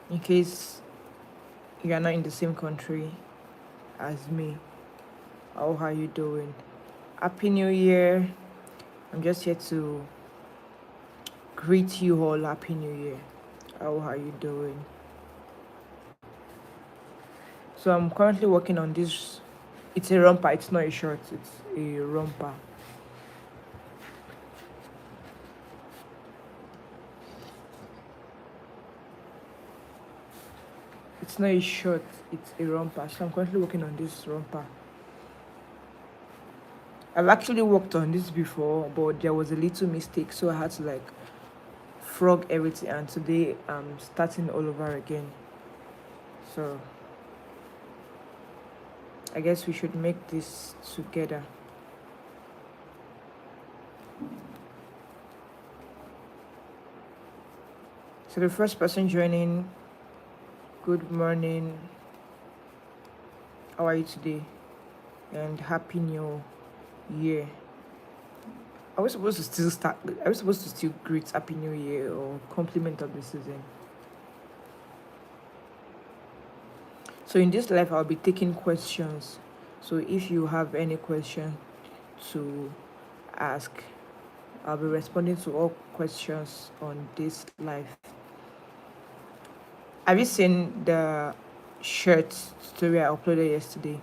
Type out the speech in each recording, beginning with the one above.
In case you are not in the same country as me, how are you doing? Happy New Year. I'm just here to greet you all. Happy New Year. How are you doing? So I'm currently working on this. It's a romper. It's not a short. It's a romper. It's not a short. It's a romper. So I'm currently working on this romper. I've actually worked on this before, but there was a little mistake, so I had to like frog everything. And today I'm starting all over again. So I guess we should make this together. So the first person joining, good morning. How are you today? And happy new year. Are we supposed to still start? Are we supposed to still greet happy new year or compliment of the season? So in this life, I'll be taking questions. So if you have any question to ask, I'll be responding to all questions on this live. Have you seen the shirt story I uploaded yesterday?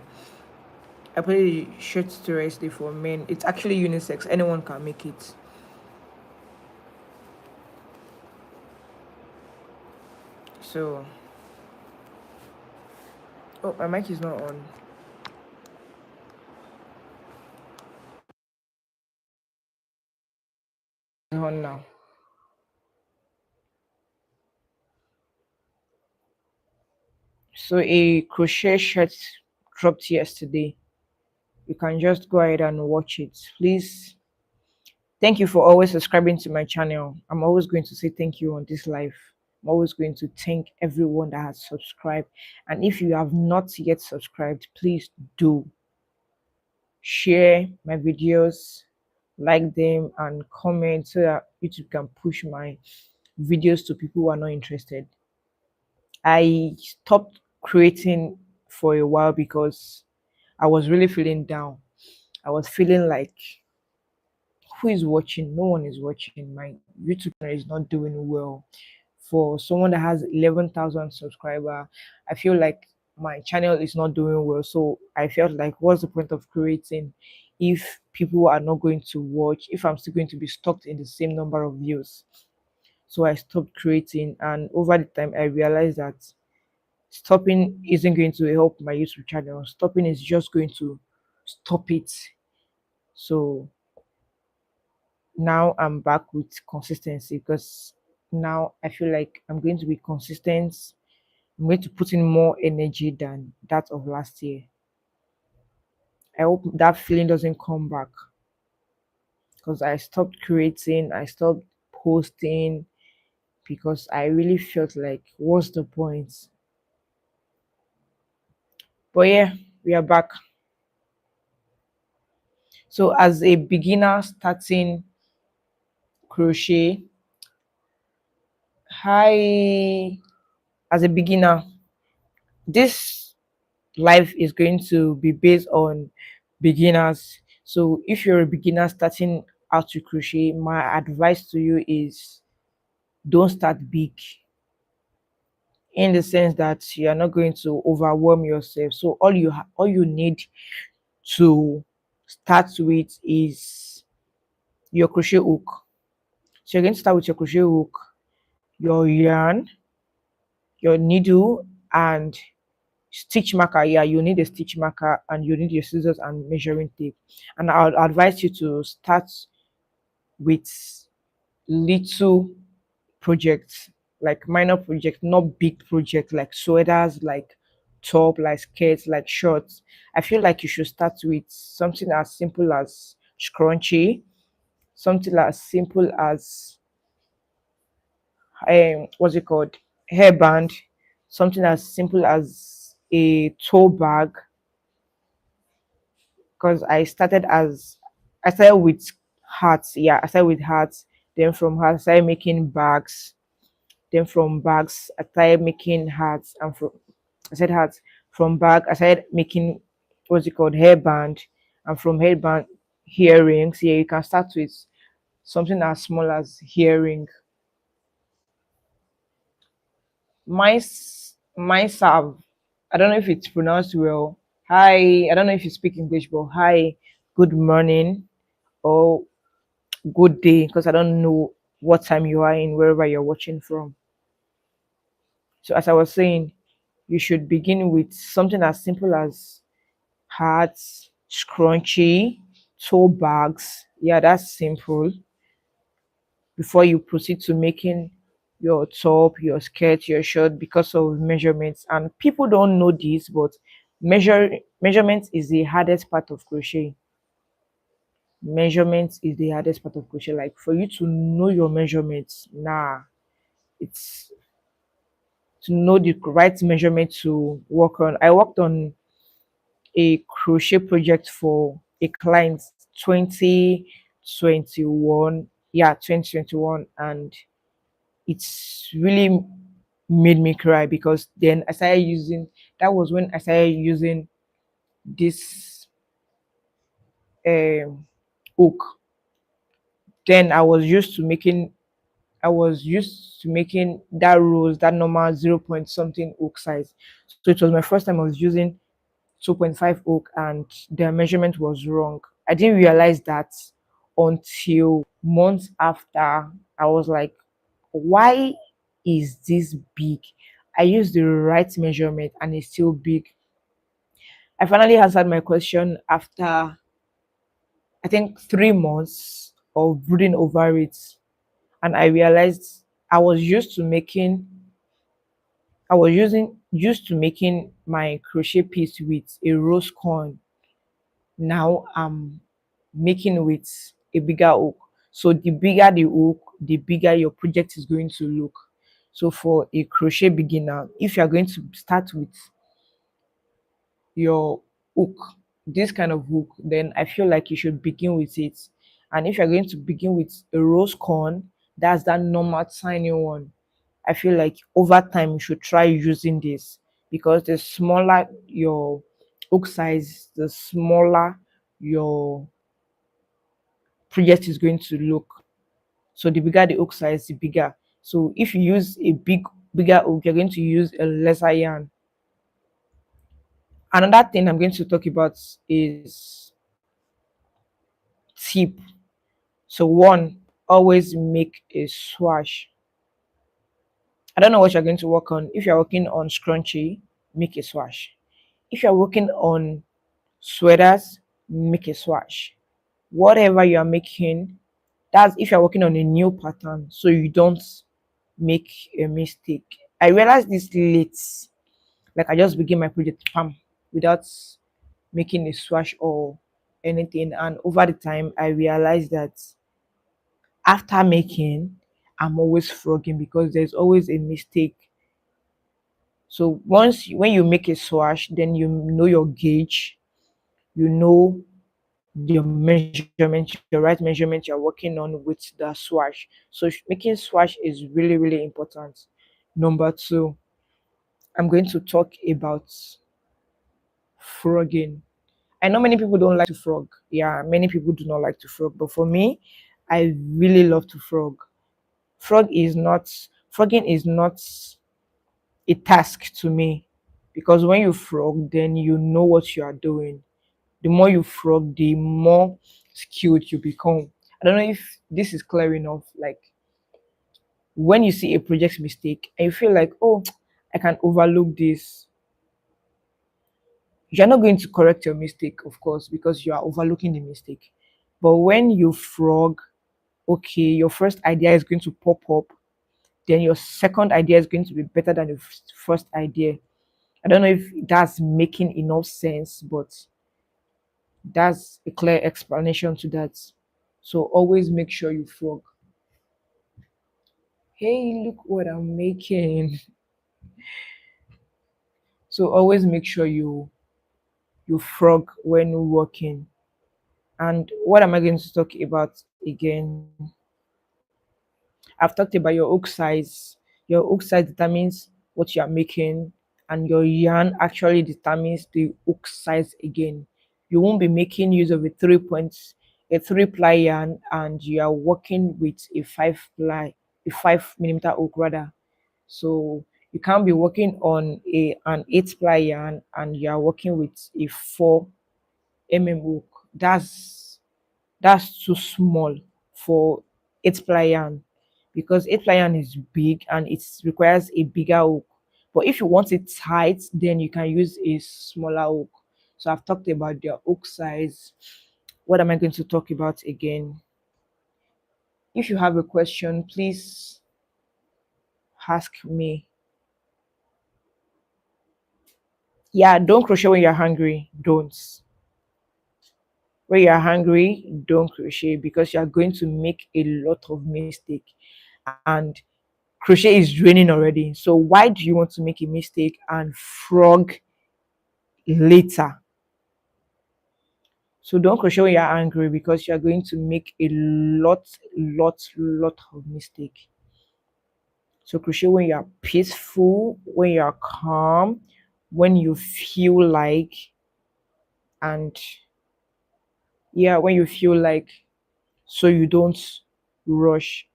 I uploaded a shirt story yesterday for men. It's actually unisex. Anyone can make it. So, oh, my mic is not on. It's on now. So a crochet shirt dropped yesterday. You can just go ahead and watch it. Please, thank you for always subscribing to my channel. I'm always going to say thank you on this live. I'm always going to thank everyone that has subscribed. And if you have not yet subscribed, please do share my videos, like them, and comment so that YouTube can push my videos to people who are not interested. I stopped creating for a while because I was really feeling down. I was feeling like, who is watching? No one is watching. My YouTube channel is not doing well. For someone that has 11,000 subscriber, I feel like my channel is not doing well. So I felt like, what's the point of creating if people are not going to watch, if I'm still going to be stuck in the same number of views? So I stopped creating, and over the time I realized that stopping isn't going to help my YouTube channel. Stopping is just going to stop it. So now I'm back with consistency because now I feel like I'm going to be consistent. I'm going to put in more energy than that of last year. I hope that feeling doesn't come back because I stopped creating, I stopped posting because I really felt like, what's the point? But yeah, we are back. So, as a beginner starting crochet, hi, as a beginner, this life is going to be based on beginners. So if you're a beginner starting out to crochet, my advice to you is, don't start big, in the sense that you are not going to overwhelm yourself. So all you need to start with is your crochet hook. So you're going to start with your crochet hook, your yarn, your needle, and stitch marker. Yeah, you need a stitch marker, and you need your scissors and measuring tape. And I'll advise you to start with little projects, like minor projects, not big projects like sweaters, like top, like skirts, like shorts. I feel like you should start with something as simple as scrunchie, something as simple as what's it called, hairband, something as simple as a tote bag. Because I started with hats. Yeah, I started with hats. Then from hats, I started making bags. Then from bags, I started making hats, and from I said hats. From bag, I started making what's it called, hairband, and from hairband, earrings. Yeah, you can start with something as small as hearing. My serve. I don't know if it's pronounced well. Hi, I don't know if you speak English, but hi, good morning or good day, because I don't know what time you are in wherever you're watching from. So as I was saying, you should begin with something as simple as hats, scrunchie, tote bags. Yeah, that's simple. Before you proceed to making your top, your skirt, your shirt, because of measurements. And people don't know this, but measurement is the hardest part of crochet. Measurement is the hardest part of crochet. Like for you to know your measurements, nah, it's to know the right measurement to work on. I worked on a crochet project for a client 2021. Yeah, 2021. And it's really made me cry because then I started using, that was when I started using this um hook. Then I was used to making that rose, that normal 0 point something hook size. So it was my first time I was using 2.5 hook, and the measurement was wrong. I didn't realize that until months after. I was like, why is this big? I used the right measurement and it's still big. I finally answered my question after, I think, 3 months of brooding over it. And I realized I was used to making I was used to making my crochet piece with a rose corn. Now I'm making with a bigger hook. So the bigger the hook, the bigger your project is going to look. So for a crochet beginner, if you're going to start with your hook, this kind of hook, then I feel like you should begin with it. And if you're going to begin with a rose corn, that's that normal tiny one. I feel like over time you should try using this, because the smaller your hook size, the smaller your project is going to look. So the bigger the hook size, the bigger. So if you use a bigger hook, you're going to use a lesser yarn. Another thing I'm going to talk about is tip. So one, always make a swash. I don't know what you're going to work on. If you're working on scrunchie, make a swash. If you're working on sweaters, make a swash. Whatever you are making, that's if you're working on a new pattern, so you don't make a mistake. I realized this late, like I just begin my project pam without making a swash or anything, and over the time I realized that after making, I'm always frogging because there's always a mistake. So when you make a swash, then you know your gauge, you know your measurement, your right measurement you're working on with the swash. So making swash is really, really important. Number two, I'm going to talk about frogging. I know many people don't like to frog. Yeah, many people do not like to frog, but for me, I really love to frog. Frog is not Frogging is not a task to me, because when you frog, then you know what you are doing. The more you frog, the more skilled you become. I don't know if this is clear enough. Like when you see a project mistake and you feel like, oh, I can overlook this, you're not going to correct your mistake, of course, because you are overlooking the mistake. But when you frog, okay, your first idea is going to pop up, then your second idea is going to be better than the first idea. I don't know if that's making enough sense, but that's a clear explanation to that. So always make sure you frog. Hey, look what I'm making. So always make sure you frog when working. And what am I going to talk about again? I've talked about your hook size, your Your hook size determines what you are making, and your yarn actually determines the hook size again. You won't be making use of a 3 ply yarn, and you are working with a 5 millimeter hook rather. So you can't be working on an 8 ply yarn and you are working with a 4 hook. That's too small for 8 ply yarn, because 8 ply yarn is big and it requires a bigger hook. But if you want it tight, then you can use a smaller hook. So I've talked about the hook size. What am I going to talk about again? If you have a question, please ask me. Yeah, don't crochet when you're hungry. Don't. When you're hungry, don't crochet, because you're going to make a lot of mistake. And crochet is draining already. So why do you want to make a mistake and frog later? So don't crochet when you're angry, because you're going to make a lot of mistake. So crochet when you're peaceful, when you're calm, when you feel like, and yeah, when you feel like, so you don't rush.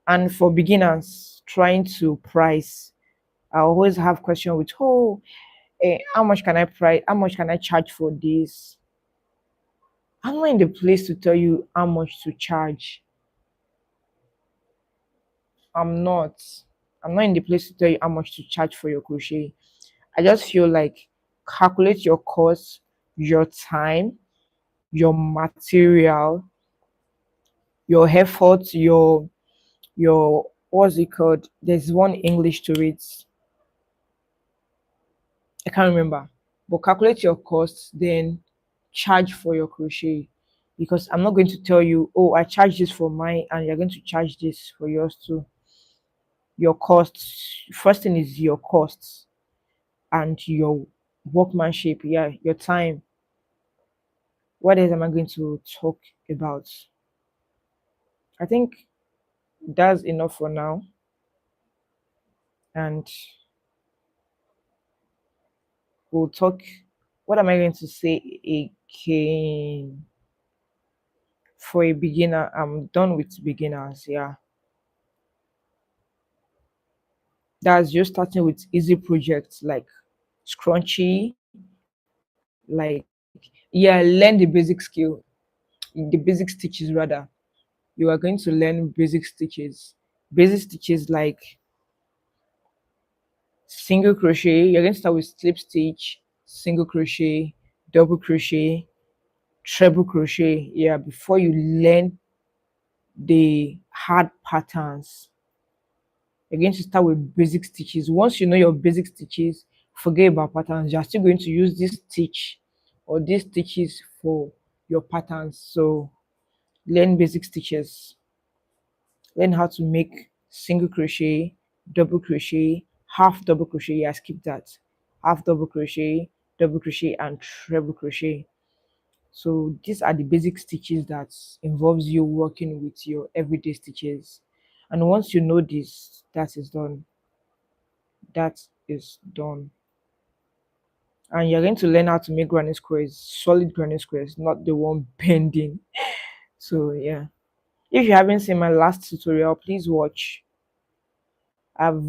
And for beginners trying to price, I always have question with, oh, how much can I price? How much can I charge for this? I'm not in the place to tell you how much to charge. I'm not. I'm not in the place to tell you how much to charge for your crochet. I just feel like calculate your cost, your time, your material, your effort, your what's it called? There's one English to it. I can't remember. But calculate your costs, then charge for your crochet. Because I'm not going to tell you, oh, I charge this for mine, and you're going to charge this for yours too. Your costs. First thing is your costs and your workmanship. Yeah, your time. What else am I going to talk about? I think that's enough for now. And we'll talk. What am I going to say again? For a beginner, I'm done with beginners. Yeah, that's just starting with easy projects like scrunchy, like, yeah, learn the basic skill, the basic stitches rather. You are going to learn basic stitches like single crochet. You're going to start with slip stitch, single crochet, double crochet, treble crochet. Yeah, before you learn the hard patterns. You're going to start with basic stitches. Once you know your basic stitches, forget about patterns. You're still going to use this stitch or these stitches for your patterns. So learn basic stitches. Learn how to make single crochet, double crochet, half double crochet. Yeah, skip that. Half double crochet, and treble crochet. So these are the basic stitches that involves you working with your everyday stitches. And once you know this, that is done. That is done. And you're going to learn how to make granny squares, solid granny squares, not the one bending. So yeah, if you haven't seen my last tutorial, please watch. I've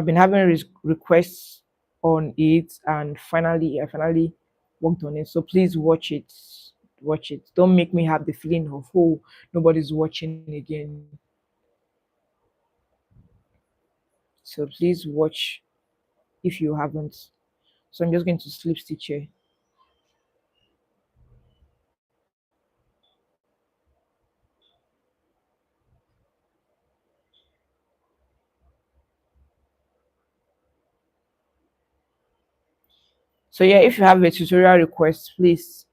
been having requests on it, and I finally worked on it. So please watch it. Don't make me have the feeling of, oh, nobody's watching again. So please watch if you haven't. So I'm just going to slip stitch here. So yeah, if you have a tutorial request, please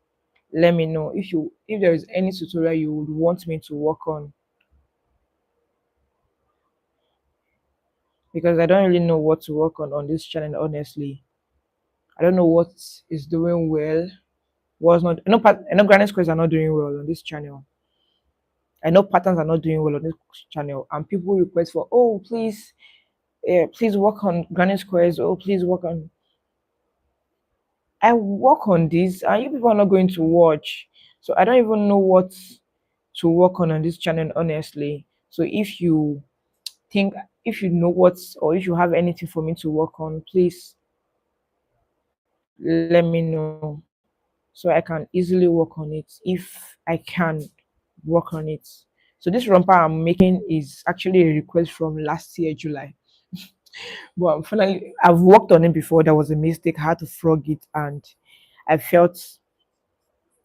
let me know. If there is any tutorial you would want me to work on, because I don't really know what to work on this channel, honestly. I don't know what is doing well, what's not. I know granny squares are not doing well on this channel. I know patterns are not doing well on this channel, and people request for, oh, please, Please work on granny squares. Oh, please work on. I work on this, and you people are not going to watch. So I don't even know what to work on this channel, honestly. So think, if you know what, or if you have anything for me to work on, please let me know so I can easily work on it if I can work on it. So this romper I'm making is actually a request from last year, July. But finally, I've worked on it before. There was a mistake. I had to frog it, and I felt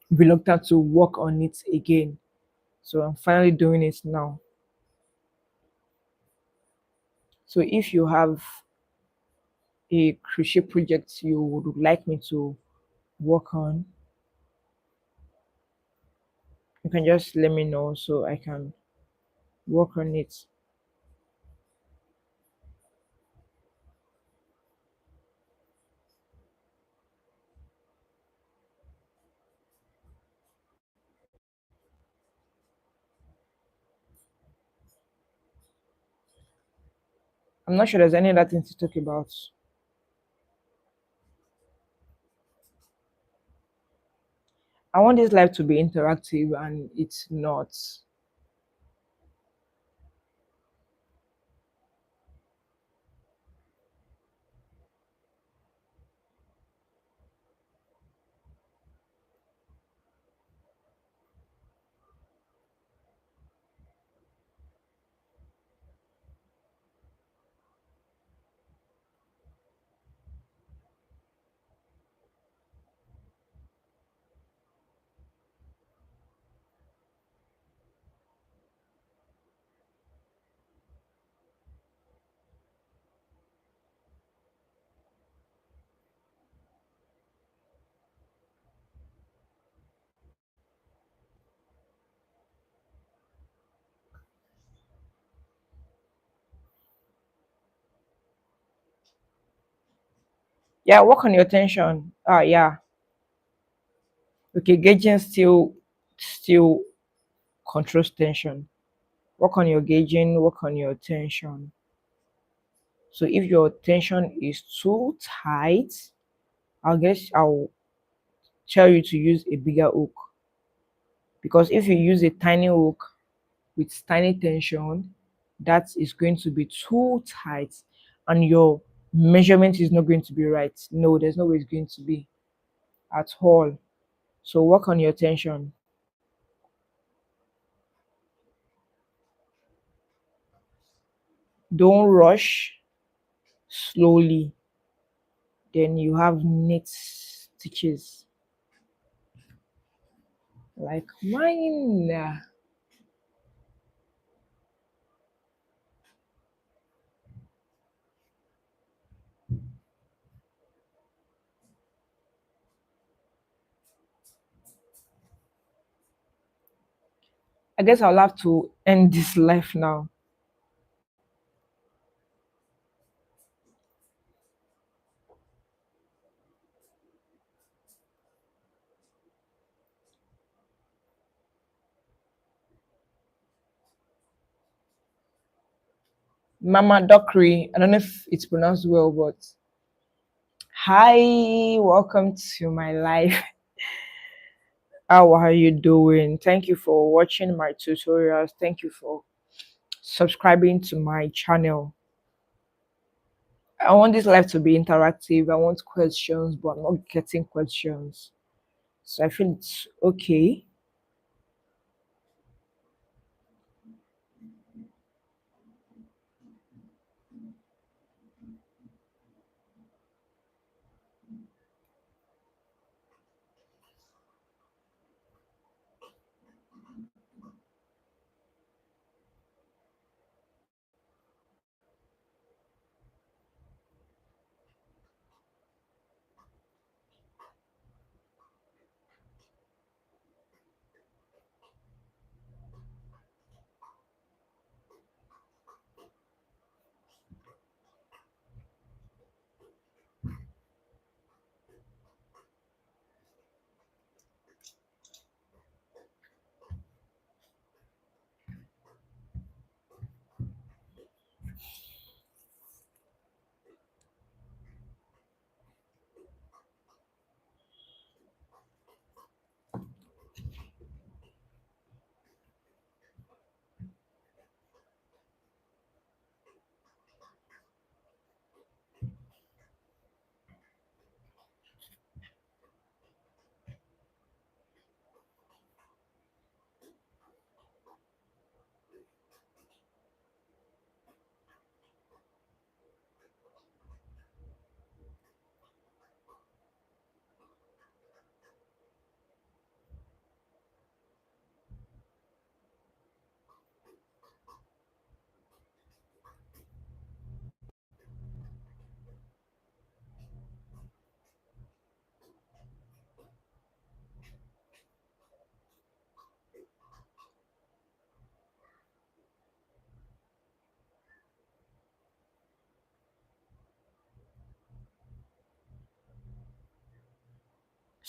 reluctant to work on it again. So I'm finally doing it now. So if you have a crochet project you would like me to work on, you can just let me know so I can work on it. I'm not sure there's any other thing to talk about. I want this live to be interactive, and it's not. Yeah, work on your tension. Yeah. Okay, gauging still controls tension. Work on your gauging, work on your tension. So if your tension is too tight, I'll tell you to use a bigger hook. Because if you use a tiny hook with tiny tension, that is going to be too tight, and your measurement is not going to be right. No, there's no way it's going to be at all. So work on your tension. Don't rush, slowly. Then you have neat stitches like mine. I guess I'll have to end this life now. Mama Dockery, I don't know if it's pronounced well, but hi, welcome to my life. How are you doing? Thank you for watching my tutorials. Thank you for subscribing to my channel. I want this life to be interactive. I want questions, but I'm not getting questions. So I feel it's okay.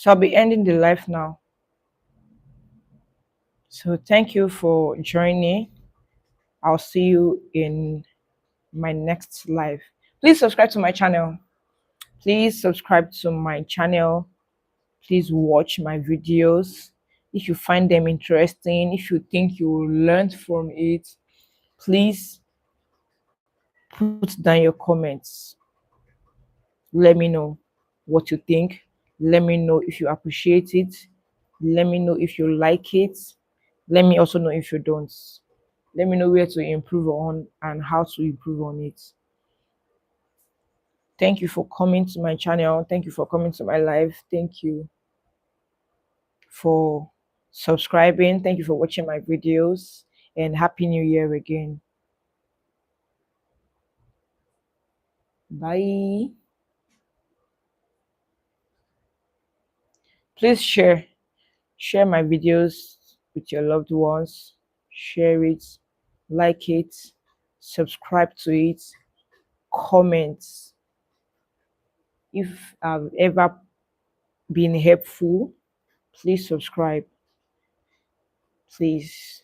So I'll be ending the live now. So thank you for joining. I'll see you in my next live. Please subscribe to my channel. Please subscribe to my channel. Please watch my videos. If you find them interesting, if you think you will learn from it, please put down your comments. Let me know what you think. Let me know if you appreciate it. Let me know if you like it. Let me also know if you don't. Let me know where to improve on and how to improve on it. Thank you for coming to my channel. Thank you for coming to my live. Thank you for subscribing. Thank you for watching my videos. And Happy New Year again. Bye. Please share my videos with your loved ones. Share it, like it, subscribe to it, comment. If I've ever been helpful, please subscribe. Please.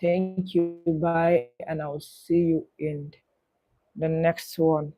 Thank you. Bye. And I'll see you in the next one.